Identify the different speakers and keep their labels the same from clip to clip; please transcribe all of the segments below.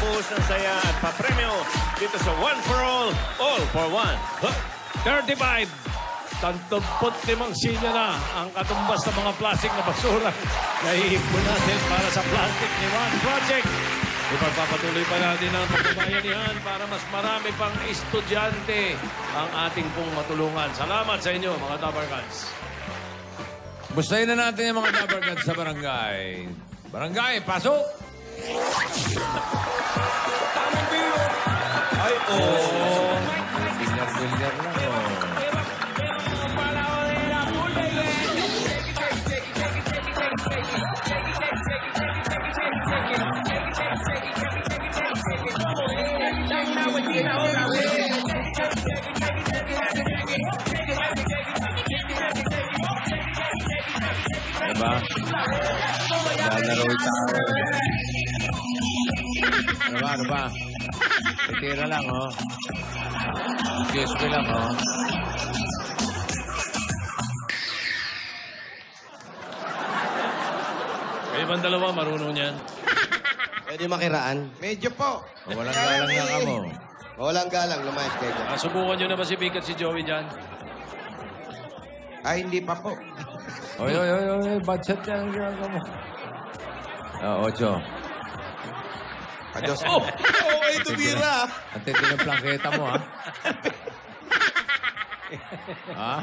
Speaker 1: pabuhos ng saya at papremyo dito sa One for All for One.
Speaker 2: 35. 35 sinya na ang katumbas ng mga plastic na basura na iipon natin para sa Plastic ni One Project. Ipagpapatuloy pa natin ang pagbabayanihan para mas marami pang estudyante ang ating pong matulungan. Salamat sa inyo, mga Dapper Cats.
Speaker 3: Mustahin na natin yung mga Dapper Cats sa barangay. Barangay, pasok!
Speaker 1: Tamang biro! Ay, oh!
Speaker 3: Bilyar-bilyar lang, oh. Diba? Lalaro tayo. Ano ba? Titira lang, oh. Excuse me lang, oh.
Speaker 2: Kayo bang dalawa marunong yan?
Speaker 4: Pwede makiraan?
Speaker 5: Medyo po.
Speaker 3: Walang galang na ka mo.
Speaker 4: Walang galang, lumayas kayo dyan.
Speaker 2: Subukan nyo na ba si Vic at si Joey dyan?
Speaker 5: Ay, hindi pa po.
Speaker 3: Oy, budget yan ang ginagawa mo. 8.
Speaker 5: Adios.
Speaker 1: Oh! Okay, tumira!
Speaker 3: Ang tindi ng plangketa mo, ha? Ha?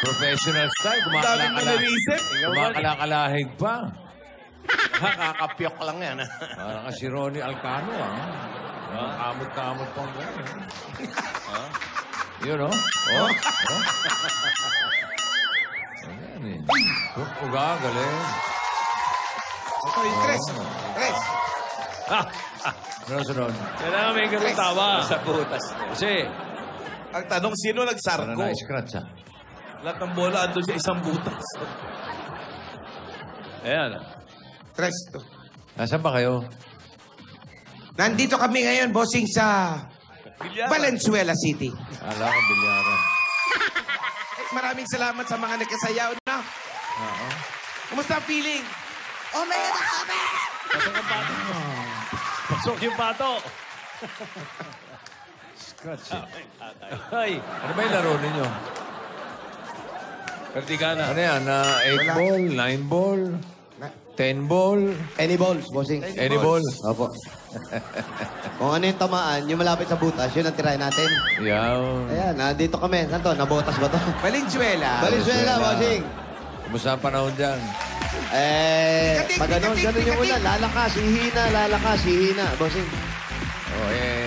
Speaker 3: Professional style. Kumakalahig pa.
Speaker 1: Kakapyok lang yan.
Speaker 3: Parang ka si Ronnie Alcano, ha? Kamot-kamot pang gano'n. Yun, oh. Oh. Ayan, eh. Uga, galing.
Speaker 5: Okay, tres. Tres.
Speaker 3: Ano sunod?
Speaker 2: Kailangan may ganun tawa.
Speaker 1: Sa butas.
Speaker 2: Kasi,
Speaker 1: Ang tanong, sino
Speaker 3: Para
Speaker 1: nagsarko?
Speaker 3: na-scratch, ha?
Speaker 1: Lahat ng bola andun sa isang butas.
Speaker 2: ayan.
Speaker 5: Tres to.
Speaker 3: Nasaan ba kayo?
Speaker 5: Nandito kami ngayon, bossing, sa
Speaker 1: Bilyaran.
Speaker 5: Valenzuela City.
Speaker 3: Alam ko, bilyaran.
Speaker 5: Maraming salamat sa mga nagkasayaw na.
Speaker 3: Oo.
Speaker 5: Kumusta ang feeling?
Speaker 2: Pasok ang pato. Pasok yung pato.
Speaker 3: Scratch, eh.
Speaker 2: Ay,
Speaker 3: Ano ba yung laro ninyo?
Speaker 2: Pertigana.
Speaker 3: Ano yan? 8 ball, 9 ball, 10 ball,
Speaker 4: Any balls, bossing?
Speaker 3: any ball?
Speaker 4: Opo. Kung ano yung tamaan, yung malapit sa butas, yun ang tirahin natin.
Speaker 3: Yaw.
Speaker 4: Ayan, nandito kami. Saan to? Nabotas ba to?
Speaker 5: Valenzuela.
Speaker 4: Valenzuela, bossing.
Speaker 3: Kumusta ang panahon dyan?
Speaker 4: Pag ganun yung ulan. Lalakas, hihina, bossing.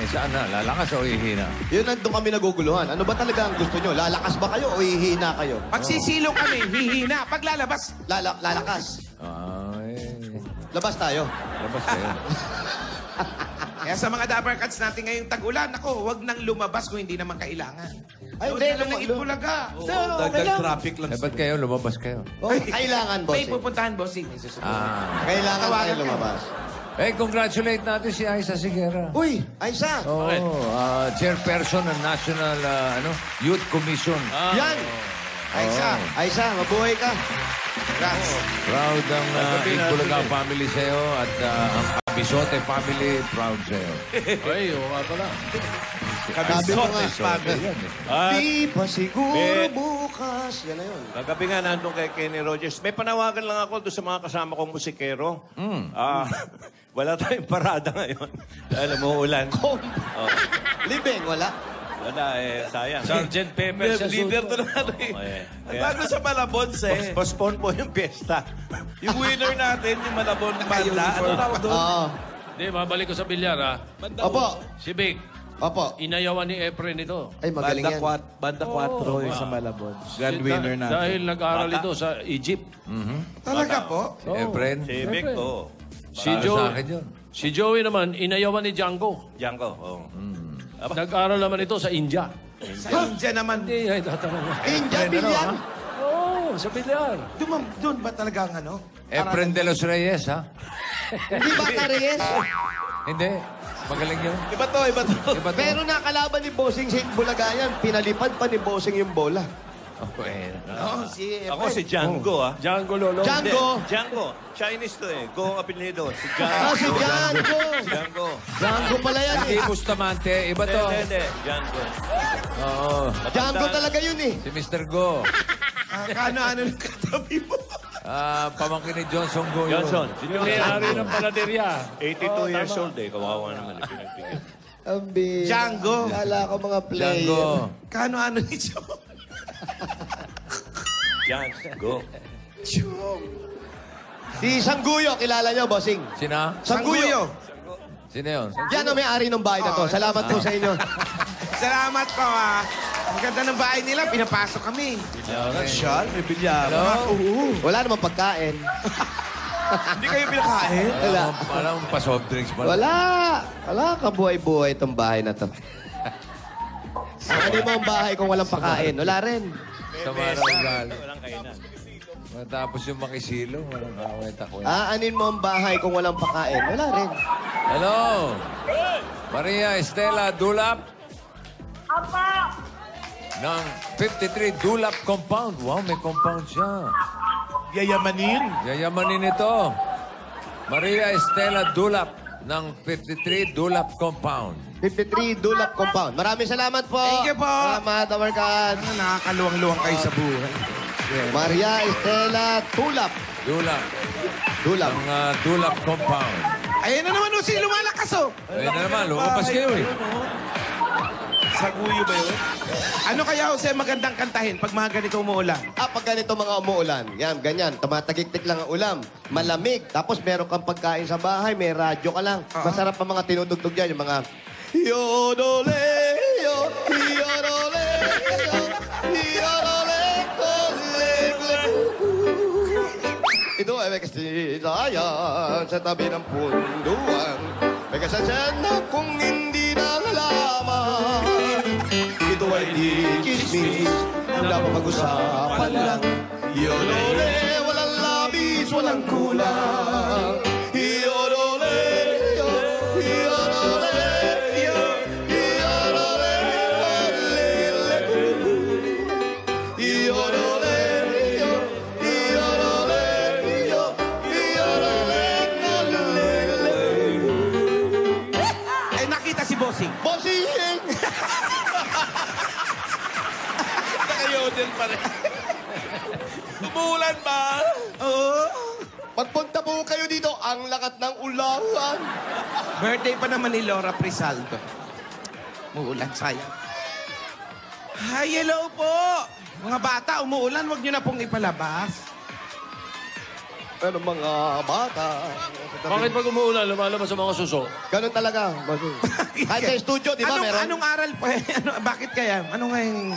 Speaker 3: Saan na? Lalakas o ihina?
Speaker 4: Yun doon kami naguguluhan. Ano ba talaga ang gusto nyo? Lalakas ba kayo o hihina kayo?
Speaker 5: Pag sisilong kami, hihina. Pag lalabas,
Speaker 4: Lalakas. Labas tayo.
Speaker 3: Labas kayo.
Speaker 5: kaya sa mga Dapper Cats natin ngayong tag-ulan, ako, wag nang lumabas kung hindi naman kailangan.
Speaker 4: Ay,
Speaker 5: Huwag
Speaker 4: hindi,
Speaker 5: na lang ng Itbulaga.
Speaker 1: Traffic lang.
Speaker 3: Ba't kayo? Lumabas kayo.
Speaker 4: Oh, kailangan,
Speaker 5: May
Speaker 4: bossing.
Speaker 5: pupuntahan, bossing. May susunod.
Speaker 4: Kailangan
Speaker 5: Tawagan
Speaker 4: tayo
Speaker 5: kayo.
Speaker 4: lumabas.
Speaker 3: Congratulate natin si Aiza Sigera.
Speaker 4: Uy, Aisa.
Speaker 3: Chairperson ng National Youth Commission.
Speaker 4: Yan. Aisa, mabuhay ka.
Speaker 5: Congrats.
Speaker 3: Proud ang Itbulaga family sa'yo at ang Kabisote family proud sa'yo.
Speaker 2: Ay, oo nga pala.
Speaker 4: Sabi mo nga.
Speaker 3: Yan, eh.
Speaker 4: Di pa siguro
Speaker 1: Be-
Speaker 4: bukas. Yan na yun.
Speaker 1: Kagabi nga nandun kay Kenny Rogers. May panawagan lang ako doon sa mga kasama kong musikero. Wala tayong parada ngayon. Dahil umuulan.
Speaker 4: Libeng, wala.
Speaker 1: Wala sayang.
Speaker 2: Sergeant Pepper sa
Speaker 6: Leader
Speaker 2: suit.
Speaker 6: to naman eh.
Speaker 1: Okay.
Speaker 6: Bago sa Malabons eh.
Speaker 1: Postpone po yung piyesta.
Speaker 6: Yung winner natin, yung Malabon banda. Ano tawag doon?
Speaker 4: Oo.
Speaker 2: Hindi, mabalik ko sa bilyar, ha?
Speaker 4: Opo.
Speaker 2: Si Vic,
Speaker 4: Opo.
Speaker 2: inayawan ni Efren ito.
Speaker 4: Ay, magaling yan.
Speaker 6: Banda 4 yung sa Malabon. Grand winner natin.
Speaker 2: Dahil nag-aral ito sa Egypt.
Speaker 5: Talaga po?
Speaker 3: Si Efren.
Speaker 1: Si Vic, oo.
Speaker 2: Si
Speaker 3: Para sa
Speaker 2: Joey,
Speaker 3: akin yun.
Speaker 2: si Joey naman, inayawan ni Django.
Speaker 1: Django, oo.
Speaker 2: Nag-aral naman ito sa India.
Speaker 5: Sa India naman.
Speaker 2: Hindi, ay tatanong mo.
Speaker 4: India, bilyan.
Speaker 2: Oo, sa bilyar.
Speaker 5: Doon ba talaga ang ano?
Speaker 3: Efren de los Reyes, ha?
Speaker 4: Hindi ba Reyes?
Speaker 3: Hindi. Magaling yun.
Speaker 6: Iba to.
Speaker 3: Iba to.
Speaker 4: Pero nakalaban ni Bossing sa Bulaga yan. Pinalipad pa ni Bossing yung bola.
Speaker 3: Okay.
Speaker 1: Ako si Django, ah.
Speaker 2: Django Lolo.
Speaker 4: Django.
Speaker 1: Hindi, Django. Chinese to eh. Go ang apelido. Si Django.
Speaker 4: Ah, si Django.
Speaker 1: Django.
Speaker 4: Django pala yan
Speaker 3: Hindi
Speaker 4: eh.
Speaker 3: Bustamante. Iba to.
Speaker 1: Hindi. Django.
Speaker 3: Oo.
Speaker 4: Django talaga yun eh.
Speaker 3: Si Mr. Go.
Speaker 5: Kano-ano ng katabi mo.
Speaker 3: Pamangkin ni Johnson Go yun.
Speaker 1: Johnson.
Speaker 2: Yung may-ari ng panaderya.
Speaker 1: 82 years old eh. Kawawa naman. Pinagbigyan.
Speaker 4: Ambi.
Speaker 5: Django.
Speaker 4: Kala ko mga player.
Speaker 3: Django.
Speaker 5: Kano-ano ni Chong.
Speaker 1: Django.
Speaker 4: Si Sangguyo, kilala niyo, bossing.
Speaker 3: Sina?
Speaker 4: Sangguyo.
Speaker 3: Sino yun?
Speaker 4: Yan ang may-ari ng bahay na to. Salamat po sa inyo.
Speaker 5: Salamat po, ha. Ang ganda ng bahay nila, pinapasok kami.
Speaker 6: Nasyal, may bilyara.
Speaker 3: Hello?
Speaker 4: Wala namang pagkain.
Speaker 6: Hindi kayo pinakain?
Speaker 4: Wala.
Speaker 3: Alam mo pa soft drinks pala.
Speaker 4: Wala. Wala kabuhay-buhay itong bahay na to. Ano mo ang bahay kung walang pakain? Wala rin.
Speaker 3: Sa mga ugali.
Speaker 1: Walang kainan.
Speaker 3: Matapos yung makisilong, walang kawet-akwet.
Speaker 4: Aanin mo ang bahay kung walang pakain? Wala rin.
Speaker 3: Hello? Maria Estela Dulap?
Speaker 7: Apa!
Speaker 3: Ng 53 Dulap Compound. Wow, may compound siya.
Speaker 6: Yayamanin.
Speaker 3: Yayamanin ito. Maria Estela Dulap ng 53 Dulap Compound.
Speaker 4: 53 Dulap Compound. Maraming salamat po.
Speaker 5: Thank you po.
Speaker 4: Salamat, Amarkan.
Speaker 5: Nakakaluwang-luwang kayo sa buhay.
Speaker 4: Maria Estela Tulap.
Speaker 3: Dulap.
Speaker 4: Dulap.
Speaker 3: Ng Dulap Compound.
Speaker 5: Ayan na naman, si lumalakas, oh.
Speaker 3: Ayun na naman, lumabas kayo eh.
Speaker 6: Saguyo ba yun?
Speaker 5: Ano kaya, Jose, magandang kantahin pag mga ganito umuulan?
Speaker 4: Pag ganito mga umuulan, yan, ganyan, tumatagik-tik lang ang ulam, malamig, tapos meron kang pagkain sa bahay, may radyo ka lang. Masarap pa mga tinutugtog dyan, yung mga Yodole, yo, yodole, yo, yodole, kole, kole. Ito ay may kasaysayan sa tabi ng punduan. May kasasayan na kung hindi nalalaman. Ito ay di chismis na pag-usapan lang. Yodole, walang labis, walang kulang. Yodole, yo, yodole, yo, yodole, olele. Yodole, yo, yodole, yo, yodole, olele.
Speaker 5: Eh, nakita si Bossing.
Speaker 4: Bossing!
Speaker 6: Kayo din pa rin. Umuulan ba?
Speaker 5: Oo.
Speaker 4: Pagpunta po kayo dito, ang lakat ng ulangan.
Speaker 5: Birthday pa naman ni Laura Prisaldo. Umuulan, sayang. Hi, hello po. Mga bata, umuulan, huwag niyo na pong ipalabas.
Speaker 4: Pero mga bata...
Speaker 2: Bakit pag umuulan, lumalabas sa mga suso?
Speaker 4: Ganun talaga. Kahit sa studio, di ba meron?
Speaker 5: Anong aral pa? Bakit kaya? Ano nga yung...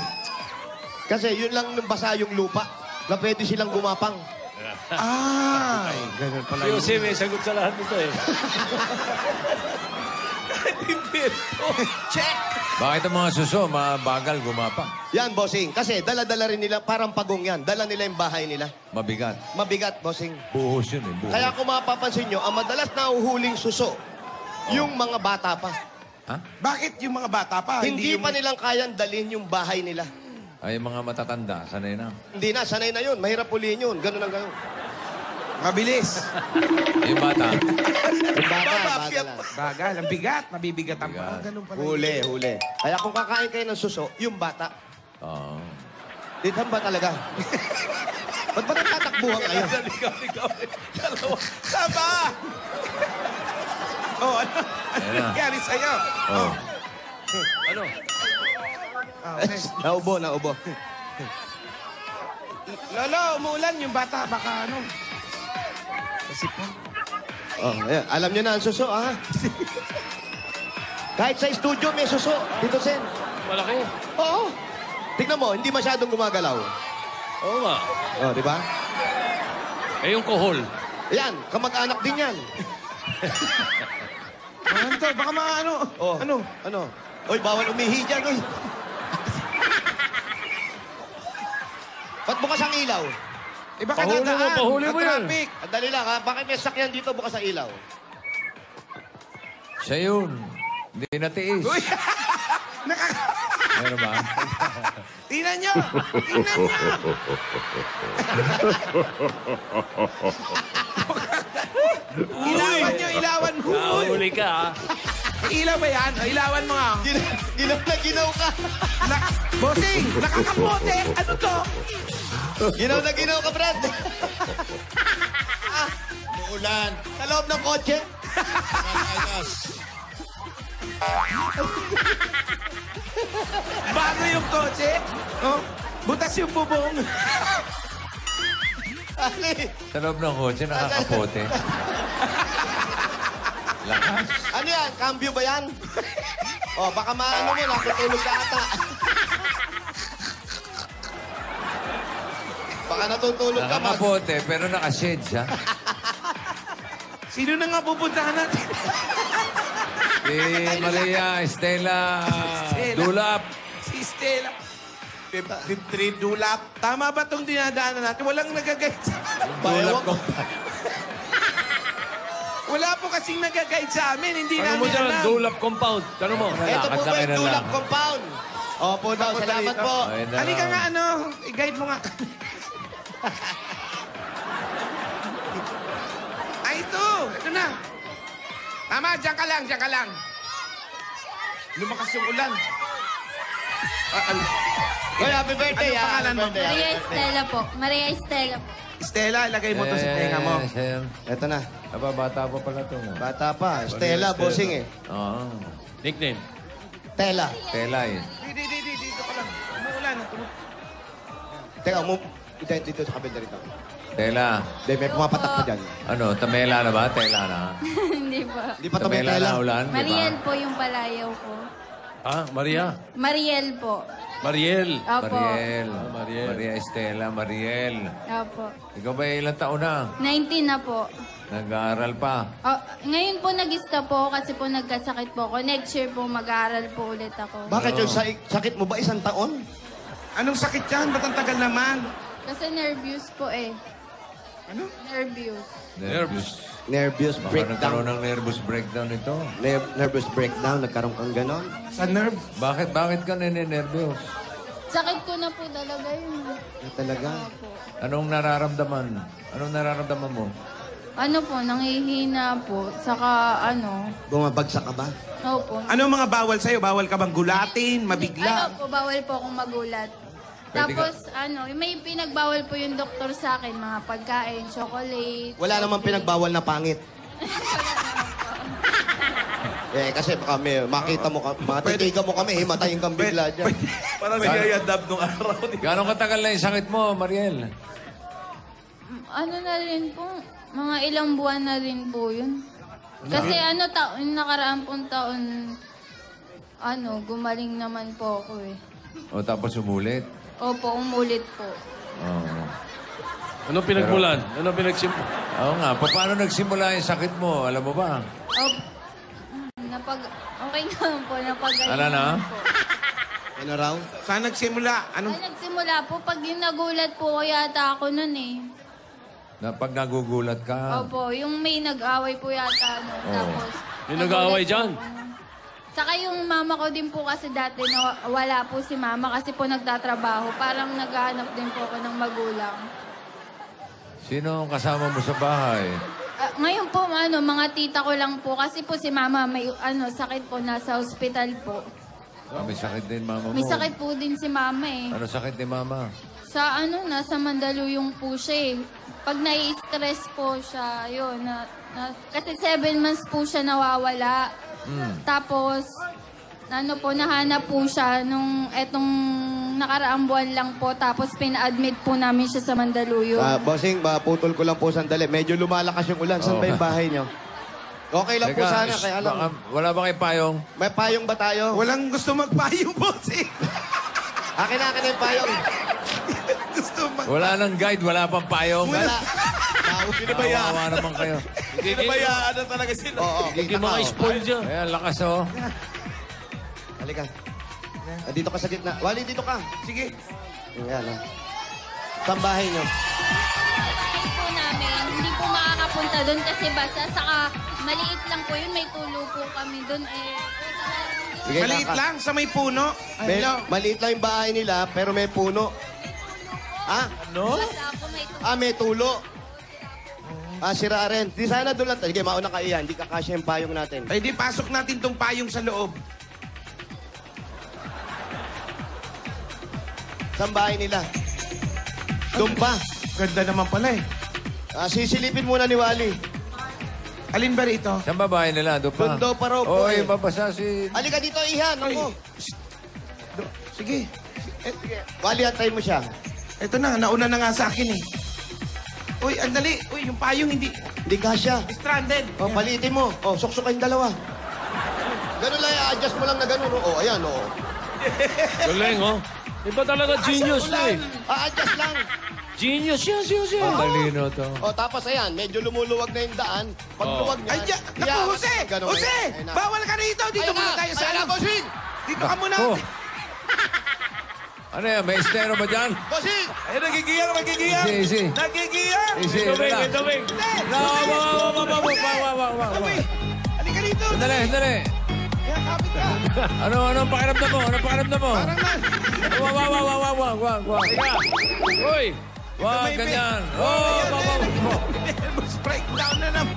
Speaker 4: Kasi yun lang nung basa yung lupa na pwede silang gumapang.
Speaker 5: Ganun pala
Speaker 2: Si Jose may sagot sa lahat nito eh.
Speaker 5: Check!
Speaker 3: Bakit ang mga suso, mabagal gumapa?
Speaker 4: Yan, bossing. Kasi dala-dala rin nila, parang pagong yan. Dala nila yung bahay nila.
Speaker 3: Mabigat.
Speaker 4: Mabigat, bossing.
Speaker 3: Buhos yun eh, buhos.
Speaker 4: Kaya kung mapapansin nyo, ang madalas na uhuling suso, yung mga bata pa.
Speaker 3: Ha?
Speaker 5: Bakit yung mga bata pa?
Speaker 4: Hindi
Speaker 5: yung...
Speaker 4: pa nilang kayang dalhin yung bahay nila.
Speaker 3: Ay, mga matatanda, sanay na.
Speaker 4: Hindi na, sanay na yun. Mahirap ulihin yun. Ganun ang ganun.
Speaker 5: Mabilis.
Speaker 3: Yung bata,
Speaker 4: Yung bata, bagal lang.
Speaker 5: Bagal, ang bigat. Mabibigat ang
Speaker 3: Bigat.
Speaker 5: Ganun pala.
Speaker 4: Huli. Kaya kung kakain kayo ng suso, yung bata,
Speaker 3: oh.
Speaker 4: dito ba talaga? Ba't ba nagtatakbuhan kayo?
Speaker 6: Ligaw. Dalawa. Saba!
Speaker 5: Oh, ano? Ano
Speaker 3: Ayan na.
Speaker 5: nangyari sa'yo?
Speaker 3: Oh.
Speaker 2: Ano?
Speaker 5: Okay.
Speaker 4: Naubo.
Speaker 5: Lolo, umuulan yung bata. Baka ano? Kasi po.
Speaker 4: Oh, ayan. Alam nyo na ang suso, ha? Kahit sa studio may suso. Dito, Sen.
Speaker 2: Malaki.
Speaker 4: Oo. Tignan mo, hindi masyadong gumagalaw.
Speaker 2: Oo nga.
Speaker 4: Oh, di ba?
Speaker 2: Eh yung kohol.
Speaker 4: Ayan, kamag-anak din yan.
Speaker 5: Ano to? Baka mga ano?
Speaker 4: Oh.
Speaker 5: Ano?
Speaker 4: Oy, bawal umihi dyan, oy. Ba't bukas ang ilaw?
Speaker 5: Eh baka
Speaker 2: Pahuli mo,
Speaker 5: dadaan.
Speaker 2: pahuli mo
Speaker 5: Ang
Speaker 2: yan.
Speaker 5: traffic.
Speaker 4: Andali lang, ha? Bakit may sakyan dito bukas ang ilaw?
Speaker 3: Siya yun. Hindi natiis.
Speaker 5: Uy!
Speaker 3: Meron ba?
Speaker 5: Tingnan nyo! Tingnan nyo! Ilawan nyo, ilawan mo.
Speaker 2: Nahuli ka, ha?
Speaker 5: Ilaw ba yan? O, ilawan mo nga.
Speaker 4: Ginaw na ginaw ka.
Speaker 5: Bossing, nakakapote. Ano to?
Speaker 4: Ginaw na ginaw ka, Brad.
Speaker 6: Umuulan.
Speaker 4: Sa loob ng kotse.
Speaker 5: Bago yung kotse. Oh, butas yung bubong.
Speaker 4: Ali,
Speaker 3: Sa loob ng kotse, nakakapote. Lakas.
Speaker 4: ano yan? Cambio ba yan? Oh, baka maano mo, natutulog ka ata. Baka natutulog ka, Mag.
Speaker 3: Nakakapote, pero nakashade siya.
Speaker 5: Sino na nga pupuntahan natin?
Speaker 3: Si Maria Estela
Speaker 5: Estela.
Speaker 3: Dulap.
Speaker 5: Si Stella.
Speaker 6: 53 dulap.
Speaker 5: Tama ba itong dinadaanan natin? Walang nagagayad sa...
Speaker 2: Dulap ko.
Speaker 5: Wala po kasing nagagayad sa amin. Hindi
Speaker 2: Ano mo
Speaker 5: namin
Speaker 2: dyan?
Speaker 5: alam.
Speaker 2: Dulap compound. Tanong mo.
Speaker 4: Ito po
Speaker 3: Lakad
Speaker 4: ba
Speaker 3: na
Speaker 4: yung
Speaker 3: lang.
Speaker 4: tulak compound? Opo daw, salamat po.
Speaker 3: Ayun na
Speaker 5: Halika
Speaker 3: lang.
Speaker 5: nga, ano, i-guide mo nga. Ay, ito. Ito na. Tama, dyan ka lang, dyan ka lang. Lumakas yung ulan.
Speaker 4: Hoy, happy birthday,
Speaker 5: Ano pangalan mo?
Speaker 4: Happy birthday,
Speaker 8: Maria
Speaker 4: happy birthday.
Speaker 8: Estela po. Maria Estela po.
Speaker 5: Stella, ilagay mo to sa tenga mo.
Speaker 3: Sir.
Speaker 4: Ito na.
Speaker 3: Aba, bata pa pala ito.
Speaker 4: Bata pa. Stella, bossing eh.
Speaker 3: Oo.
Speaker 2: Nickname.
Speaker 4: Tela.
Speaker 3: Tela eh.
Speaker 5: Dito ka lang. Umuulan.
Speaker 4: Teka, dito sa kabila rito.
Speaker 3: Tela.
Speaker 4: Hindi, may pumapatak pa dyan.
Speaker 3: Ano, Tamela na ba? Tela na.
Speaker 8: Hindi po.
Speaker 4: Hindi pa ito may
Speaker 3: Tamela
Speaker 4: tela.
Speaker 3: na ulan, di ba?
Speaker 8: Mariel po yung palayaw ko.
Speaker 2: Ah, Maria.
Speaker 8: Mariel po.
Speaker 2: Mariel.
Speaker 8: Opo.
Speaker 3: Mariel.
Speaker 2: Mariel.
Speaker 3: Maria Estela, Mariel.
Speaker 8: Opo.
Speaker 3: Ikaw ba ilang taon na?
Speaker 8: 19 na po.
Speaker 3: Nag-aaral pa.
Speaker 8: Oh, ngayon po nag-stop po ako kasi po nagkasakit po ako. Next year po mag-aaral po ulit ako.
Speaker 4: Bakit yung sakit mo ba isang taon?
Speaker 5: Anong sakit yan? Ba't ang tagal naman?
Speaker 8: Kasi nervous po eh.
Speaker 5: Ano?
Speaker 8: Nervous.
Speaker 3: Nervous.
Speaker 4: Nervous
Speaker 3: Baka
Speaker 4: breakdown.
Speaker 3: nagkaroon ng nervous breakdown ito.
Speaker 4: Nervous breakdown, nagkaroon kang ganon.
Speaker 5: Sa nerve?
Speaker 3: Bakit ka nene-nervous?
Speaker 8: Sakit ko na po talaga yun.
Speaker 4: Talaga.
Speaker 8: Opo.
Speaker 3: Anong nararamdaman? Anong nararamdaman mo?
Speaker 8: Ano po, nangihina po. Saka ano,
Speaker 4: Bumabagsak ka ba?
Speaker 8: opo.
Speaker 5: Ano mga bawal sa'yo? Bawal ka bang gulatin,
Speaker 8: Ano
Speaker 5: mabigla?
Speaker 8: po, bawal po akong magulat.
Speaker 3: Pwede
Speaker 8: Tapos, may pinagbawal po yung doktor sa akin, mga pagkain, chocolate.
Speaker 4: Wala namang pinagbawal na pangit. Kasi baka makita mo, matitigan mo kami, himatayin kang bigla dyan.
Speaker 6: Parang nagyayadab nung araw.
Speaker 3: Gano'ng katagal na yung sakit mo, Mariel?
Speaker 8: Ano na rin po, mga ilang buwan na rin po yun. Kasi nakaraan pong taon, gumaling naman po ako eh.
Speaker 3: O tapos umulit?
Speaker 8: Opo, umulit po.
Speaker 3: Oo.
Speaker 2: Anong pinagmulan? Anong pinagsimula?
Speaker 3: Oo nga. Paano nagsimula yung sakit mo? Alam mo ba?
Speaker 8: Okay naman po, napagaling
Speaker 3: Ano na?
Speaker 8: naman po.
Speaker 4: Ano raw?
Speaker 5: Saan nagsimula? Anong...
Speaker 8: Ay, nagsimula po, pag yung nagulat po ko yata ako nun eh.
Speaker 3: Na pag nagugulat ka?
Speaker 8: Opo, yung may nag-away po yata, tapos...
Speaker 2: Yung nag-aaway dyan?
Speaker 8: Saka yung mama ko din po kasi dati na wala po si mama kasi po nagtatrabaho. Parang naghahanap din po ako ng magulang.
Speaker 3: Sino ang kasama mo sa bahay?
Speaker 8: Ngayon po, mga tita ko lang po kasi po si mama may sakit po, nasa ospital po.
Speaker 3: May sakit din mama mo.
Speaker 8: May sakit po din si mama eh.
Speaker 3: Ano sakit ni mama?
Speaker 8: Sa nasa Mandaluyong po siya eh. Pag nai-stress po siya, yun, kasi 7 months po siya nawawala. Tapos, nahanap po siya nung etong nakaraang buwan lang po. Tapos, pina-admit po namin siya sa Mandaluyong.
Speaker 4: Bossing, putol ko lang po sandali. Medyo lumalakas yung ulan. Saan ba yung bahay nyo? Okay lang po sana, kaya alam.
Speaker 3: Wala ba kayo payong?
Speaker 4: May payong ba tayo?
Speaker 5: Walang gusto magpayong, bossing.
Speaker 4: Akin na yung payong.
Speaker 5: Gusto mag...
Speaker 3: Wala nang guide, wala pang payong.
Speaker 4: Wala.
Speaker 3: Kawawa naman kayo.
Speaker 6: Pinabayaan na talaga sila.
Speaker 4: Oo,
Speaker 2: Hindi mga spoil dyan.
Speaker 3: Ayan, lakas oh.
Speaker 4: Halika. Dito ka sa gitna. Wally, dito ka.
Speaker 5: Sige.
Speaker 4: Yan, Saan bahay nyo?
Speaker 8: Bahay po namin, hindi po makakapunta doon kasi basa. Saka maliit lang po yun, may tulo po kami doon eh. Hindi
Speaker 4: Bigay
Speaker 5: Maliit
Speaker 4: ka.
Speaker 5: lang, sa may puno. Ay, hello.
Speaker 4: Maliit lang yung bahay nila, pero may puno. Ha?
Speaker 6: Ano?
Speaker 8: Basta po may
Speaker 4: May tulo. Sira rin. Di sana doon lang. Sige, mauna ka iyan. Di kakasya yung payong natin.
Speaker 5: Ay, di pasok natin tong payong sa loob.
Speaker 4: Saan bahay nila? Doon pa.
Speaker 5: Ganda naman pala eh.
Speaker 4: Sisilipin muna ni Wally.
Speaker 5: Alin ba rito?
Speaker 3: Saan babae nila? Doon pa?
Speaker 4: Doon daw pa raw po
Speaker 3: Oy,
Speaker 4: eh.
Speaker 3: mabasa si...
Speaker 4: Halika dito, Ihan.
Speaker 5: Ay,
Speaker 4: Ako.
Speaker 5: sige.
Speaker 4: Wally, antayin mo siya.
Speaker 5: Ito na, nauna na nga sa akin eh. Uy, andali. Uy, yung payong hindi...
Speaker 4: Hindi kasya.
Speaker 5: Stranded.
Speaker 4: Palitin mo. Suksok kayong dalawa. Ganun lang, i-adjust mo lang na ganun. Ayan,
Speaker 2: Galing, oh. Iba talaga genius na eh.
Speaker 4: Adjust lang.
Speaker 2: Genius yan, siya.
Speaker 3: Talino to.
Speaker 4: Tapos ayan, medyo lumuluwag na yung daan. Pag luwag niya,
Speaker 5: Ay, naku, Jose! Jose! Bawal ka rito! Dito muna tayo sa alam.
Speaker 4: Bossing!
Speaker 5: Dito ka muna.
Speaker 3: Oh. Ano yan? May estero ba dyan?
Speaker 4: Bossing!
Speaker 6: Ay, nagigiyang.
Speaker 3: Easy.
Speaker 6: Nagigiyang.
Speaker 3: Easy,
Speaker 2: Tuming,
Speaker 3: relax.
Speaker 2: tuming.
Speaker 5: Uy, halika rito.
Speaker 3: Sandali.
Speaker 5: Kaya kapit ka.
Speaker 3: Anong pakiramdam mo?
Speaker 5: Parang man.
Speaker 3: Wag.
Speaker 2: Uy!
Speaker 3: Wag, ganyan.
Speaker 5: Nervous breakdown na naman.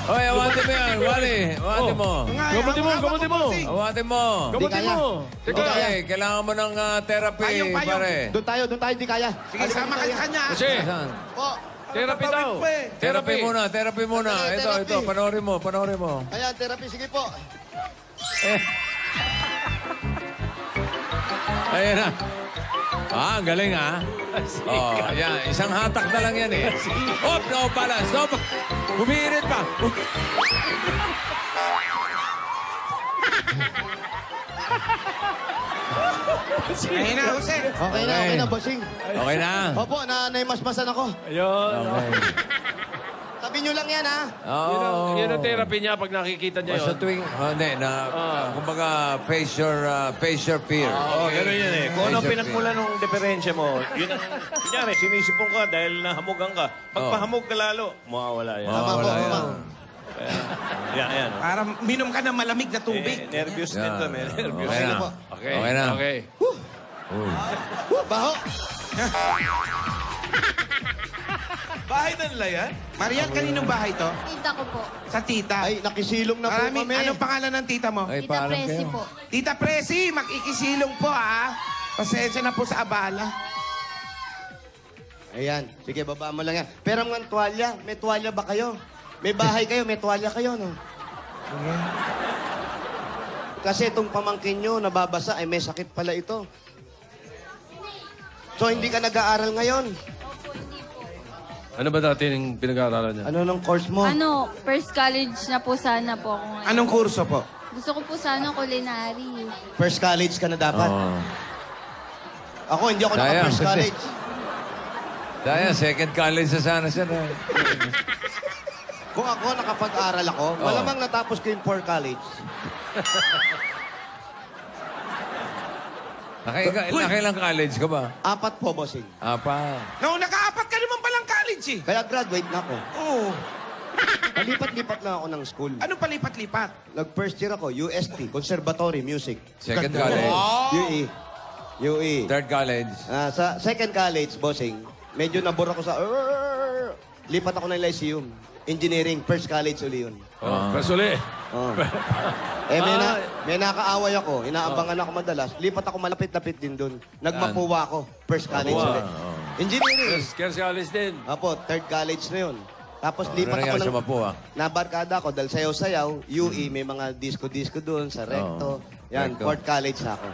Speaker 3: Oy, awatin mo yan. Wally, awatin mo.
Speaker 2: Gamutin mo.
Speaker 3: Awatin mo.
Speaker 2: Gamutin mo. Teka.
Speaker 3: Okay, kailangan mo ng therapy,
Speaker 5: Payong.
Speaker 3: pare.
Speaker 4: Doon tayo, di kaya.
Speaker 5: Sige, sama ka sa kanya.
Speaker 2: Kasi,
Speaker 3: Saan?
Speaker 2: therapy daw.
Speaker 3: Therapy muna.
Speaker 4: Therapy.
Speaker 3: Ito, panoorin mo.
Speaker 4: Ayan, therapy, sige po.
Speaker 3: Ayan na. Ang galing yan. Isang hatak na lang yan eh. Hop, no balance. No, humihirit pa.
Speaker 5: Ayun na, Jose.
Speaker 4: Okay na, bossing.
Speaker 3: Okay na.
Speaker 4: Opo, naimasmasan ako.
Speaker 2: Ayun.
Speaker 3: Okay.
Speaker 4: Tabi nyo lang yan, ha?
Speaker 3: Oo.
Speaker 2: Yun ang therapy niya pag nakikita niya
Speaker 3: Sa
Speaker 2: yun.
Speaker 3: tuwing, kumbaga, face your fear.
Speaker 1: Ganun yan eh. Kung ano
Speaker 3: Face your
Speaker 1: pinagmula nung diferensya mo, yun ang... Kunyari, sinisipong ka dahil nahamugan ka. Pagpahamog ka lalo, mawawala yan.
Speaker 4: Tama po,
Speaker 3: Wala yan.
Speaker 4: tama.
Speaker 1: Yan.
Speaker 5: Para minom ka ng malamig na tubig.
Speaker 1: Nervous din to, may nervous.
Speaker 3: Okay na.
Speaker 4: po.
Speaker 2: Okay.
Speaker 3: Okay na.
Speaker 2: Okay.
Speaker 3: Uy.
Speaker 4: Baho.
Speaker 6: Bahay na nila yan?
Speaker 5: Marian, kaninong bahay to?
Speaker 8: tita ko po.
Speaker 5: Sa tita.
Speaker 4: Ay, nakisilong na po
Speaker 5: Maraming,
Speaker 4: kami.
Speaker 5: anong pangalan ng tita mo?
Speaker 3: Ay,
Speaker 8: Tita
Speaker 3: paalam
Speaker 8: Presi
Speaker 3: kayo.
Speaker 8: po.
Speaker 5: Tita Presi, makikisilong po Pasensya na po sa abala.
Speaker 4: Ayan, sige, baba mo lang yan. Pero mga tuwalya, may tuwalya ba kayo? May bahay kayo, may tuwalya kayo, no? Kasi itong pamangkin nyo, nababasa, ay may sakit pala ito. So, hindi ka nag-aaral ngayon?
Speaker 2: Ano ba dati yung pinag-aaralan niya?
Speaker 4: Ano nung course mo?
Speaker 8: First college na po sana po ako ngayon.
Speaker 5: Anong kurso po?
Speaker 8: Gusto ko po sana culinary.
Speaker 4: First college ka na dapat.
Speaker 3: Oo.
Speaker 4: Ako, hindi ako
Speaker 3: Sayang,
Speaker 4: naka-first
Speaker 3: kasi-
Speaker 4: college.
Speaker 3: Daya, second college na sana siya.
Speaker 4: Kung ako nakapag-aral ako, malamang natapos ko yung 4 college.
Speaker 3: Nakailang college ka ba?
Speaker 4: 4 po, bossing.
Speaker 3: Apa.
Speaker 5: No, nakaapat ka naman palang college eh.
Speaker 4: Kaya graduate na ako.
Speaker 5: Oo.
Speaker 4: Palipat-lipat lang ako ng school.
Speaker 5: Ano palipat-lipat?
Speaker 4: Nag-first year ako, UST, Conservatory Music.
Speaker 3: Second college.
Speaker 4: UE.
Speaker 3: Third college.
Speaker 4: Sa second college, bossing, medyo nabura ko sa... lipat ako ng Lyceum. Engineering, first college uli yun.
Speaker 2: Pero uli.
Speaker 4: Oh. May nakaaway ako, inaabangan ako madalas. Lipat ako malapit-lapit din doon. Nagmapuwa ako, first college
Speaker 3: Mapuwa,
Speaker 4: ulit.
Speaker 3: oh.
Speaker 4: Engineering.
Speaker 2: Kaya si Alice din.
Speaker 4: Apo, third college na yun. Tapos
Speaker 3: Ano
Speaker 4: lipat ako
Speaker 3: nangyari sa
Speaker 4: ng...
Speaker 3: Mapua?
Speaker 4: Nabarkada ako dahil sayaw-sayaw. UE, may mga disco-disco doon sa Recto. Yan,
Speaker 3: Recto.
Speaker 4: fourth college na ako.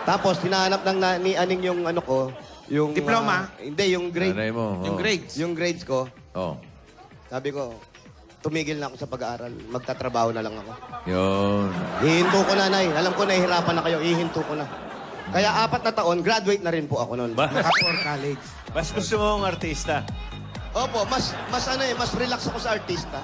Speaker 4: Tapos, hinahanap ni Aning yung ano ko, yung...
Speaker 5: Diploma?
Speaker 4: Hindi, yung grade.
Speaker 3: Nanay mo.
Speaker 5: Yung grades.
Speaker 4: Yung grades ko.
Speaker 3: Oh.
Speaker 4: Sabi ko, tumigil na ako sa pag-aaral. Magtatrabaho na lang ako.
Speaker 3: Yun.
Speaker 4: Hihinto ko na, Nay. Alam ko, nahihirapan na kayo. Hihinto ko na. Kaya 4 na taon, graduate na rin po ako noon.
Speaker 5: Naka-4 college.
Speaker 1: Mas gusto mo ang artista.
Speaker 4: Opo, mas relax ako sa artista.